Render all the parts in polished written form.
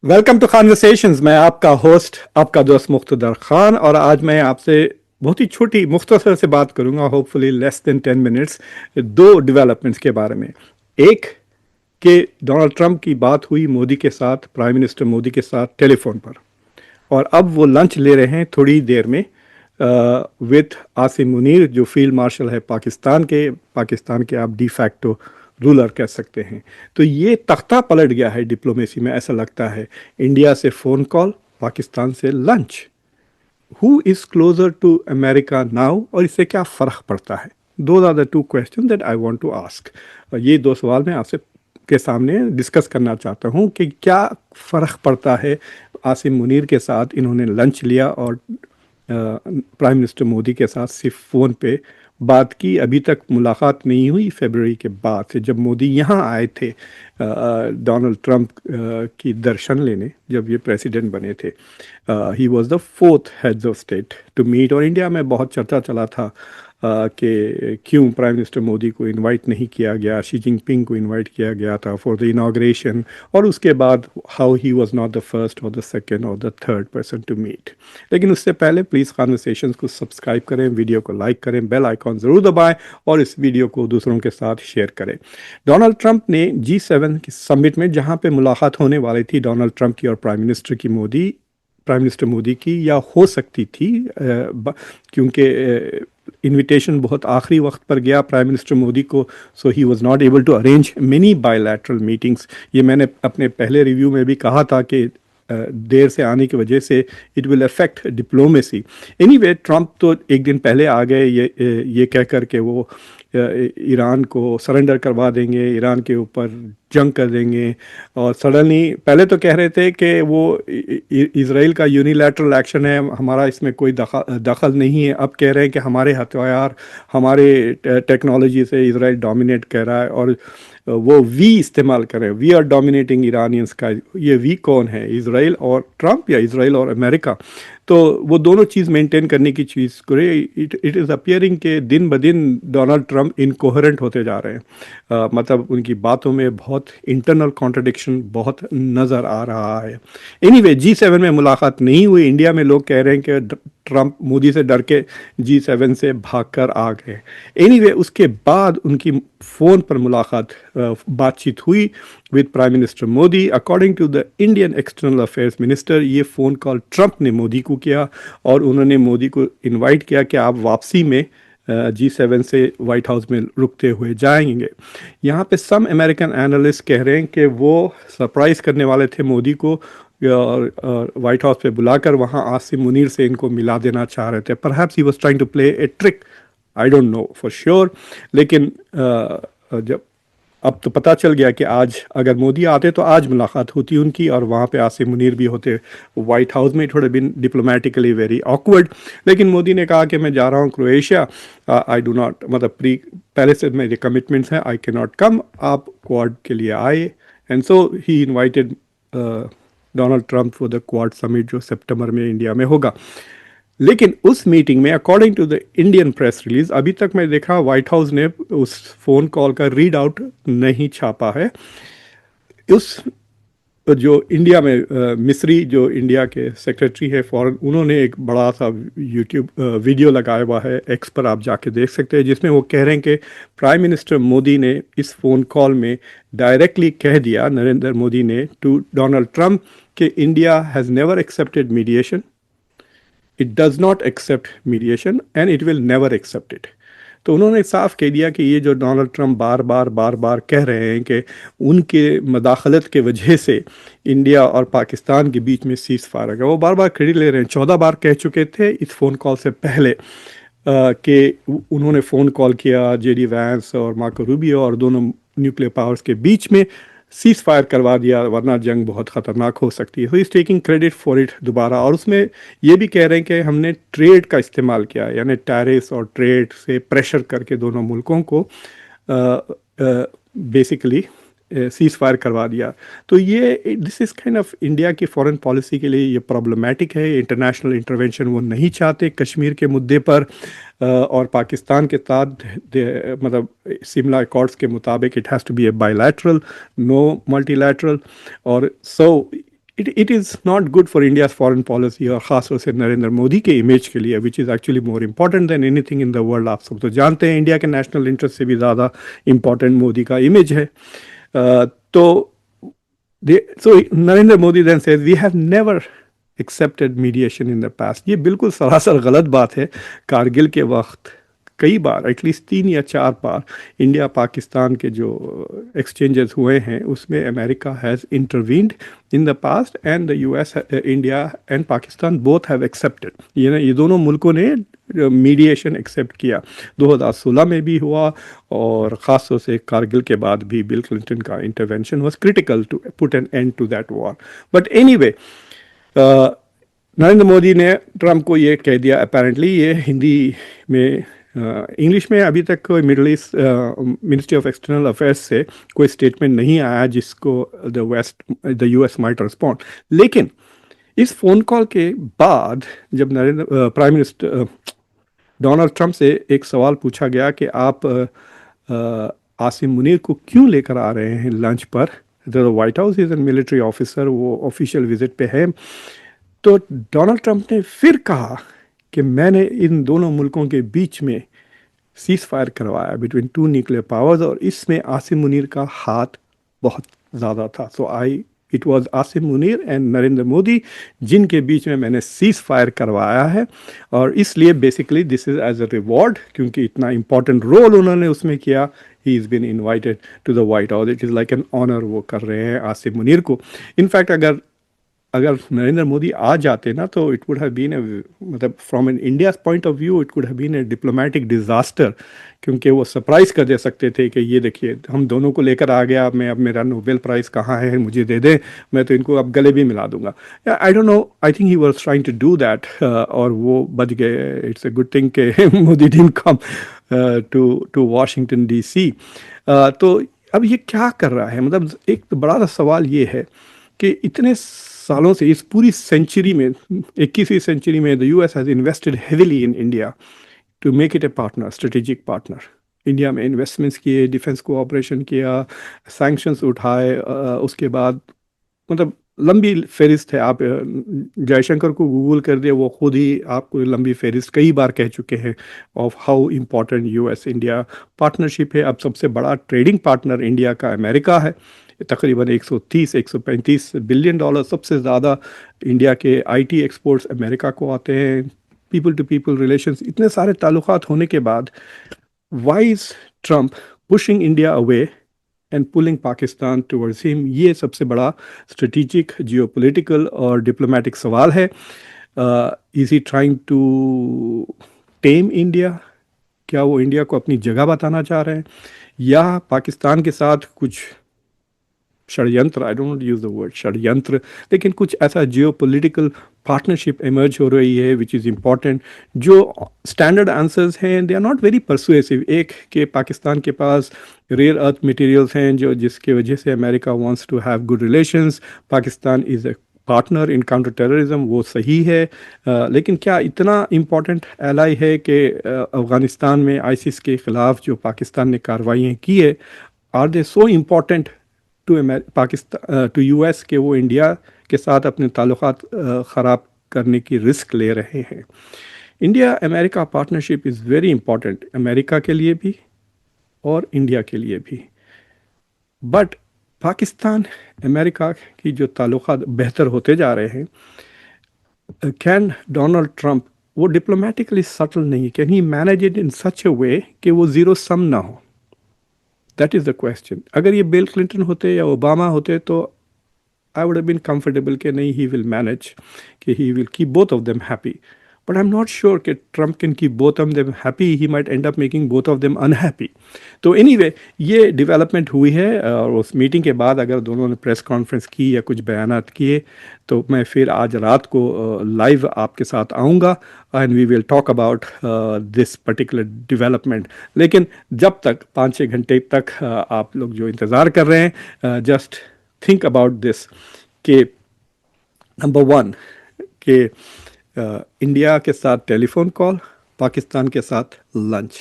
Welcome to conversations. मैं आपका host, आपका दोस्त मुख्तदर खान, और आज मैं आपसे बहुत ही छोटी मुख्तसर से बात करूंगा, होपफुली लेस देन 10 मिनट्स, दो डेवलपमेंट्स के बारे में। एक कि डोनाल्ड ट्रंप की बात हुई मोदी के साथ, प्राइम मिनिस्टर मोदी के साथ टेलीफोन पर, और अब वो लंच ले रहे हैं थोड़ी देर में विथ आसिम मुनीर, जो फील्ड मार्शल है पाकिस्तान के आप डी फैक्टो रूलर कह सकते हैं। तो ये तख्ता पलट गया है डिप्लोमेसी में, ऐसा लगता है। इंडिया से फ़ोन कॉल, पाकिस्तान से lunch. Who is closer to America now, और इससे क्या फ़र्क पड़ता है? दो are the two questions that I want to ask. ये दो सवाल मैं आपसे के सामने डिस्कस करना चाहता हूँ कि क्या फ़र्क पड़ता है। आसिम मुनीर के साथ इन्होंने लंच लिया और प्राइम मिनिस्टर मोदी के साथ सिर्फ फ़ोन पे बात की, अभी तक मुलाकात नहीं हुई। फरवरी के बाद से जब मोदी यहाँ आए थे डोनाल्ड ट्रंप की दर्शन लेने, जब ये प्रेसिडेंट बने थे, he was the fourth heads of state to meet. और इंडिया में बहुत चर्चा चला था कि क्यों प्राइम मिनिस्टर मोदी को इनवाइट नहीं किया गया, शी जिनपिंग को इनवाइट किया गया था फॉर द इनाग्रेशन, और उसके बाद how he was not the first और द सेकंड और the third person to meet. लेकिन उससे पहले प्लीज़ कॉन्वर्सेशंस को सब्सक्राइब करें, वीडियो को लाइक करें, बेल आइकॉन ज़रूर दबाएं, और इस वीडियो को दूसरों के साथ शेयर करें। डोनाल्ड ट्रंप ने G7 की समिट में, जहां पे मुलाकात होने वाली थी डोनाल्ड ट्रंप की और प्राइम मिनिस्टर मोदी की, या हो सकती थी, क्योंकि इनविटेशन बहुत आखिरी वक्त पर गया प्राइम मिनिस्टर मोदी को, so he was not able to arrange many bilateral meetings. ये मैंने अपने पहले रिव्यू में भी कहा था कि देर से आने की वजह से it will affect diplomacy. Anyway, Trump तो एक दिन पहले आ गए ये कह कर के वो ईरान को सरेंडर करवा देंगे, ईरान के ऊपर जंग कर देंगे। और सडनली पहले तो कह रहे थे कि वो इज़राइल का यूनिलैटरल एक्शन है, हमारा इसमें कोई दखल नहीं है। अब कह रहे हैं कि हमारे हथियार, हमारे टेक्नोलॉजी से इज़राइल डोमिनेट कर रहा है, और वो वी इस्तेमाल करें, वी आर डोमिनेटिंग ईरानियंस का। ये वी कौन है, इज़राइल और ट्रंप या इज़राइल और अमेरिका? तो वो दोनों चीज़ मेंटेन करने की चीज़ करे। इट इज़ अपियरिंग के दिन ब दिन डोनाल्ड ट्रंप इनकोहेरेंट होते जा रहे हैं। मतलब उनकी बातों में बहुत इंटरनल कॉन्ट्रडिक्शन बहुत नज़र आ रहा है। एनीवे, G7 में मुलाकात नहीं हुई। इंडिया में लोग कह रहे हैं कि ट्रंप मोदी से डर के G7 से भागकर आ गए। एनीवे, उसके बाद उनकी फ़ोन पर मुलाकात, बातचीत हुई with prime minister Modi. According to the Indian external affairs minister, ये फ़ोन कॉल ट्रंप ने मोदी को किया, और उन्होंने मोदी को इनवाइट किया कि आप वापसी में G7 से वाइट हाउस में रुकते हुए जाएंगे। यहाँ पे सम अमेरिकन एनालिस्ट कह रहे हैं कि वो सरप्राइज़ करने वाले थे मोदी को, और वाइट हाउस पे बुलाकर वहाँ आसिम मुनीर से इनको मिला देना चाह रहे थे। Perhaps he was trying to play a trick, I don't know for sure. लेकिन जब अब तो पता चल गया कि आज अगर मोदी आते तो आज मुलाकात होती उनकी, और वहाँ पे आसिम मुनीर भी होते वाइट हाउस में। थोड़े बिन डिप्लोमेटिकली वेरी ऑकवर्ड। लेकिन मोदी ने कहा कि मैं जा रहा हूँ क्रोएशिया, आई डू नॉट, मतलब पहले से मेरे कमिटमेंट्स हैं, आई कैन नॉट कम। आप क्वाड के लिए आए, and so he invited Donald Trump for the quad summit, जो सितंबर में इंडिया में होगा। लेकिन उस मीटिंग में, according to the Indian press release, अभी तक मैं देखा व्हाइट हाउस ने उस फोन कॉल का रीड आउट नहीं छापा है। उस जो इंडिया में मिस्री, जो इंडिया के सेक्रेटरी है फॉरेन, उन्होंने एक बड़ा सा यूट्यूब वीडियो लगाया हुआ है, एक्स पर आप जाके देख सकते हैं, जिसमें वो कह रहे हैं कि प्राइम मिनिस्टर मोदी ने इस फ़ोन कॉल में डायरेक्टली कह दिया, नरेंद्र मोदी ने, टू डोनाल्ड ट्रंप, कि India has never accepted mediation, it does not accept mediation, and it will never accept it. तो उन्होंने साफ कह दिया कि ये जो डोनाल्ड ट्रंप बार बार कह रहे हैं कि उनके मदाखलत के वजह से इंडिया और पाकिस्तान के बीच में सीज़ फायर है, वो बार बार क्रेडिट ले रहे हैं। 14 बार कह चुके थे इस फ़ोन कॉल से पहले कि उन्होंने फ़ोन कॉल किया जेडी वैंस और मार्को रूबियो और दोनों न्यूक्लियर पावर्स के बीच में, सीज़ फायर करवा दिया, वरना जंग बहुत ख़तरनाक हो सकती है। So is taking credit for it दोबारा। और उसमें ये भी कह रहे हैं कि हमने ट्रेड का इस्तेमाल किया, यानी टैरिफ्स और ट्रेड से प्रेशर करके दोनों मुल्कों को बेसिकली सीज़ फायर करवा दिया। तो ये this is kind of India की फॉरेन पॉलिसी के लिए ये प्रॉब्लमैटिक है। इंटरनेशनल इंटरवेंशन वो नहीं चाहते कश्मीर के मुद्दे पर, और पाकिस्तान के साथ मतलब शिमला अकॉर्ड्स के मुताबिक it has to be a bilateral, no multilateral. और so it is not good for India's foreign policy और ख़ास तौर से नरेंद्र मोदी के इमेज के लिए, which is actually more important than anything in the world. आप सब तो जानते हैं इंडिया के नेशनल इंटरेस्ट से भी ज़्यादा इम्पॉर्टेंट मोदी का इमेज है। तो so Narendra Modi then says we have never accepted mediation in the past। ये बिल्कुल सरासर गलत बात है। कारगिल के वक्त कई बार, एटलीस्ट 3 या 4 बार इंडिया पाकिस्तान के जो एक्सचेंजेस हुए हैं उसमें America has intervened in the past and the US, India and Pakistan both have accepted. ये दोनों मुल्कों ने मीडिएशन एक्सेप्ट किया। 2016 में भी हुआ और ख़ास तौर से कारगिल के बाद भी बिल क्लिंटन का intervention was critical to put an end to that war. But anyway, Narendra Modi ने ट्रंप को ये कह दिया, अपेरेंटली ये हिंदी में, इंग्लिश में अभी तक कोई middle east ministry of external affairs से कोई स्टेटमेंट नहीं आया जिसको द यूएस माइट रिस्पॉन्ड। लेकिन इस फोन कॉल के बाद जब प्राइम मिनिस्टर डोनाल्ड ट्रंप से एक सवाल पूछा गया कि आप आसिम मुनीर को क्यों लेकर आ रहे हैं लंच पर, the White house is an military officer, वो ऑफिशियल विजिट पे है, तो डोनाल्ड ट्रंप ने फिर कहा कि मैंने इन दोनों मुल्कों के बीच में सीज फायर करवाया बिटवीन टू न्यूक्लियर पावर्स और इसमें आसिम मुनीर का हाथ बहुत ज़्यादा था। So it was Asim Munir and Narendra Modi जिनके बीच में मैंने सीज फायर करवाया है, और इसलिए basically this is as a reward, क्योंकि इतना इंपॉर्टेंट रोल उन्होंने उसमें किया। He is been invited to the White House, it is like an honour वो कर रहे हैं आसिम मुनीर को। इनफैक्ट अगर नरेंद्र मोदी आ जाते ना तो it would have been a, मतलब from an India point of view it would have been a diplomatic disaster, क्योंकि वो सरप्राइज कर दे सकते थे कि ये देखिए हम दोनों को लेकर आ गया, मैं अब मेरा नोबेल प्राइज़ कहाँ है मुझे दे दें, मैं तो इनको अब गले भी मिला दूंगा। I don't know, I think he was trying to do that और वो बच गए। इट्स ए गुड थिंग के Modi didn't come to Washington DC। तो अब ये क्या कर रहा है, मतलब एक तो बड़ा सा सवाल ये है कि इतने सालों से, इस पूरी सेंचुरी में, 21वीं सेंचुरी में the US has invested heavily in India to make it a partner, strategic partner. India में इन्वेस्टमेंट्स किए, डिफेंस कोऑपरेशन किया, सैंक्शंस उठाए, उसके बाद मतलब लंबी फहरिस्त है। आप जयशंकर को गूगल कर दिए, वो खुद ही आपको लंबी फहरिस्त कई बार कह चुके हैं of how important US India partnership है। अब सबसे बड़ा ट्रेडिंग पार्टनर इंडिया का अमेरिका है, तकरीबन 130-135 बिलियन डॉलर, सबसे ज़्यादा इंडिया के आईटी एक्सपोर्ट्स अमेरिका को आते हैं। पीपल टू पीपल रिलेशंस, इतने सारे ताल्लुकात होने के बाद why is Trump pushing India away and pulling Pakistan towards him? ये सबसे बड़ा स्ट्रेटेजिक, जियोपॉलिटिकल और डिप्लोमेटिक सवाल है। Is he trying to tame India? क्या वो इंडिया को अपनी जगह बताना चाह रहे हैं, या पाकिस्तान के साथ कुछ षड्यंत्र, I don't use the word षड्यंत्र, लेकिन कुछ ऐसा जियो पोलिटिकल पार्टनरशिप इमर्ज हो रही है विच इज़ इम्पॉर्टेंट? जो स्टैंडर्ड आंसर्स हैं they are not very persuasive. एक कि पाकिस्तान के पास रेयर अर्थ मटेरियल्स हैं जो जिसकी वजह से America wants to have good relations, Pakistan is a partner in counter terrorism, वो सही है। लेकिन क्या इतना इम्पॉर्टेंट एलाई है कि अफ़गानिस्तान में आईसिस के ख़िलाफ़ जो पाकिस्तान ने कार्रवाइयाँ की है, are they so important to Pakistan to US के वो इंडिया के साथ अपने ताल्लुकात ख़राब करने की रिस्क ले रहे हैं? India America partnership is very important, America के लिए भी और इंडिया के लिए भी। बट पाकिस्तान अमेरिका की जो ताल्लुकात बेहतर होते जा रहे हैं, कैन डोनाल्ड ट्रंप वो डिप्लोमेटिकली सटल नहीं, can he manage it in such a way कि वो ज़ीरो सम ना हो? That is the question. अगर ये बिल क्लिंटन होते या ओबामा होते तो I would have been comfortable कि नहीं, ही विल मैनेज, कि he will keep both of them happy. But I am not sure कि Trump can keep both of them happy, he might and up making both of them unhappy. तो anyway ये development हुई है, और उस meeting के बाद अगर दोनों ने प्रेस कॉन्फ्रेंस की या कुछ बयानात किए तो मैं फिर आज रात को लाइव आपके साथ आऊँगा and we will talk about this particular development. लेकिन जब तक 5-6 घंटे तक आप लोग जो इंतज़ार कर रहे हैं, जस्ट थिंक अबाउट दिस कि नंबर 1 कि इंडिया के साथ टेलीफोन कॉल, पाकिस्तान के साथ lunch,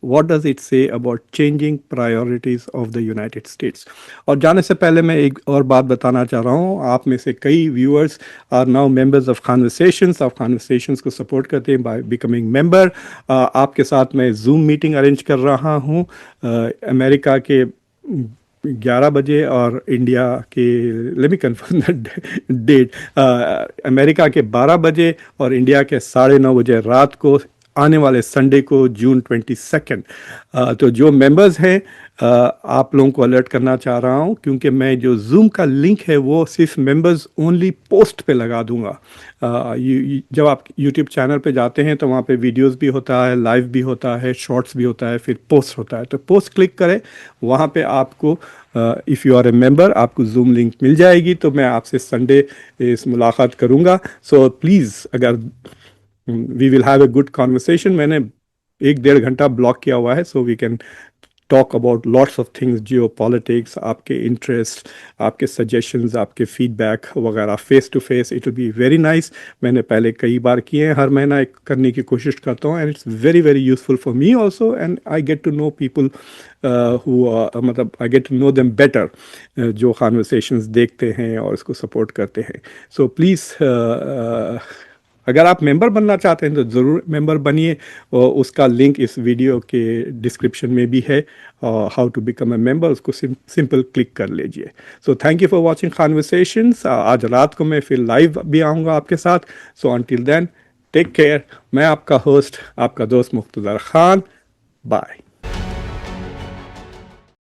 what does it say about changing priorities of the United states. और जाने से पहले मैं एक और बात बताना चाह रहा हूँ, आप में से कई viewers are now members of Conversations. आप कॉन्वर्सेशंस को सपोर्ट करते हैं बाय बिकमिंग मेंबर। आपके साथ मैं जूम मीटिंग अरेंज कर रहा हूँ अमेरिका के 11 बजे और इंडिया के, let me confirm the date, America के 12 बजे और इंडिया के 9:30 बजे रात को, आने वाले संडे को, जून 22। तो जो मेंबर्स हैं, आप लोगों को अलर्ट करना चाह रहा हूं, क्योंकि मैं जो जूम का लिंक है वो सिर्फ मेंबर्स ओनली पोस्ट पे लगा दूंगा। जब आप यूट्यूब चैनल पे जाते हैं तो वहाँ पे वीडियोस भी होता है, लाइव भी होता है, शॉर्ट्स भी होता है, फिर पोस्ट होता है। तो पोस्ट क्लिक करें, वहाँ पे आपको if you are a member आपको जूम लिंक मिल जाएगी। तो मैं आपसे संडे इस मुलाकात करूँगा। सो प्लीज़, अगर we will have a good conversation. मैंने 1-1.5 घंटा ब्लॉक किया हुआ है, so we can talk about lots of things, geopolitics, आपके इंटरेस्ट, आपके सजेशंस, आपके फीडबैक वगैरह, face to face. It will be very nice. मैंने पहले कई बार किए हैं, हर महीना एक करने की कोशिश करता हूँ, and it's very very useful for me also, and I get to know people मतलब I get to know them better, जो कॉन्वर्सेशंस देखते हैं और इसको सपोर्ट करते हैं। सो प्लीज़, अगर आप मेंबर बनना चाहते हैं तो ज़रूर मेंबर बनिए, और उसका लिंक इस वीडियो के डिस्क्रिप्शन में भी है। How to become a member, उसको सिंपल क्लिक कर लीजिए। So thank you for watching Conversations. आज रात को मैं फिर लाइव भी आऊँगा आपके साथ। So until then, take care. मैं आपका होस्ट, आपका दोस्त मुख्तदर खान। बाय।